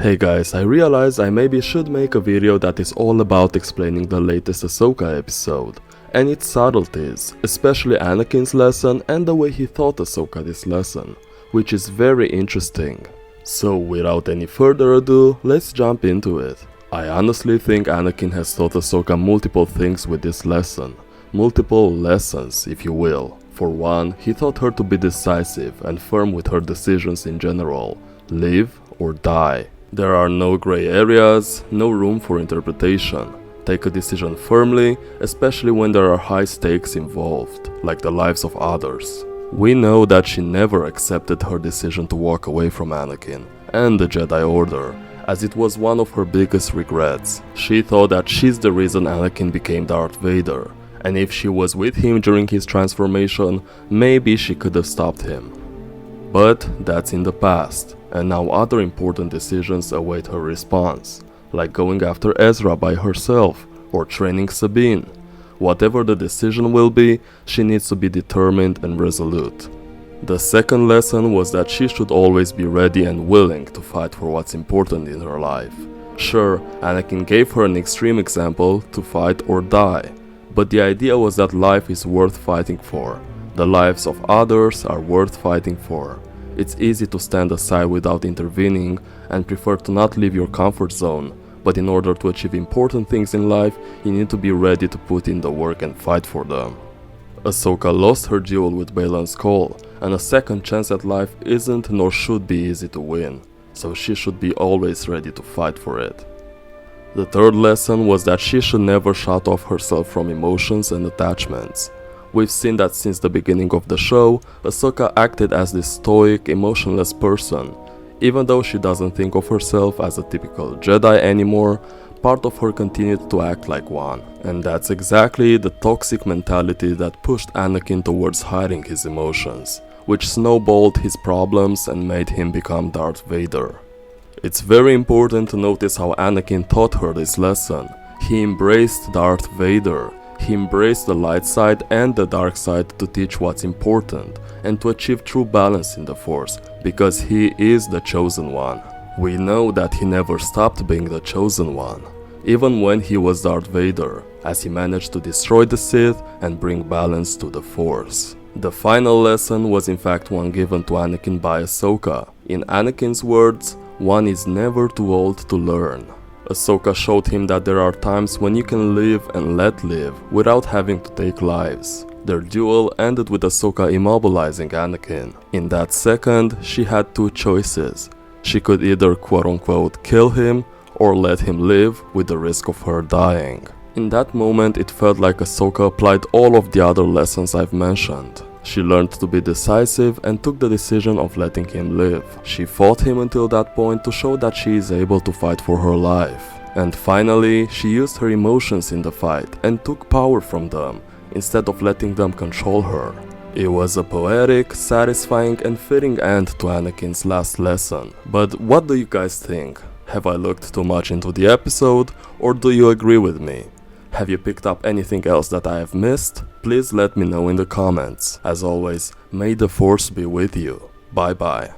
Hey guys, I realize I maybe should make a video that is all about explaining the latest Ahsoka episode and its subtleties, especially Anakin's lesson and the way he taught Ahsoka this lesson, which is very interesting. So without any further ado, let's jump into it. I honestly think Anakin has taught Ahsoka multiple things with this lesson, multiple lessons if you will. For one, he taught her to be decisive and firm with her decisions in general, live or die. There are no gray areas, no room for interpretation. Take a decision firmly, especially when there are high stakes involved, like the lives of others. We know that she never accepted her decision to walk away from Anakin and the Jedi Order, as it was one of her biggest regrets. She thought that she's the reason Anakin became Darth Vader, and if she was with him during his transformation, maybe she could have stopped him. But that's in the past, and now other important decisions await her response, like going after Ezra by herself or training Sabine. Whatever the decision will be, she needs to be determined and resolute. The second lesson was that she should always be ready and willing to fight for what's important in her life. Sure, Anakin gave her an extreme example to fight or die, but the idea was that life is worth fighting for. The lives of others are worth fighting for. It's easy to stand aside without intervening and prefer to not leave your comfort zone, but in order to achieve important things in life, you need to be ready to put in the work and fight for them. Ahsoka lost her duel with Baylan Skoll, and a second chance at life isn't nor should be easy to win, so she should be always ready to fight for it. The third lesson was that she should never shut off herself from emotions and attachments. We've seen that since the beginning of the show, Ahsoka acted as this stoic, emotionless person. Even though she doesn't think of herself as a typical Jedi anymore, part of her continued to act like one. And that's exactly the toxic mentality that pushed Anakin towards hiding his emotions, which snowballed his problems and made him become Darth Vader. It's very important to notice how Anakin taught her this lesson. He embraced Darth Vader. He embraced the light side and the dark side to teach what's important and to achieve true balance in the Force, because he is the chosen one. We know that he never stopped being the chosen one, even when he was Darth Vader, as he managed to destroy the Sith and bring balance to the Force. The final lesson was in fact one given to Anakin by Ahsoka. In Anakin's words, one is never too old to learn. Ahsoka showed him that there are times when you can live and let live without having to take lives. Their duel ended with Ahsoka immobilizing Anakin. In that second, she had two choices. She could either quote-unquote kill him or let him live with the risk of her dying. In that moment, it felt like Ahsoka applied all of the other lessons I've mentioned. She learned to be decisive and took the decision of letting him live. She fought him until that point to show that she is able to fight for her life. And finally, she used her emotions in the fight and took power from them, instead of letting them control her. It was a poetic, satisfying and fitting end to Anakin's last lesson. But what do you guys think? Have I looked too much into the episode, or do you agree with me? Have you picked up anything else that I have missed? Please let me know in the comments. As always, may the Force be with you. Bye bye.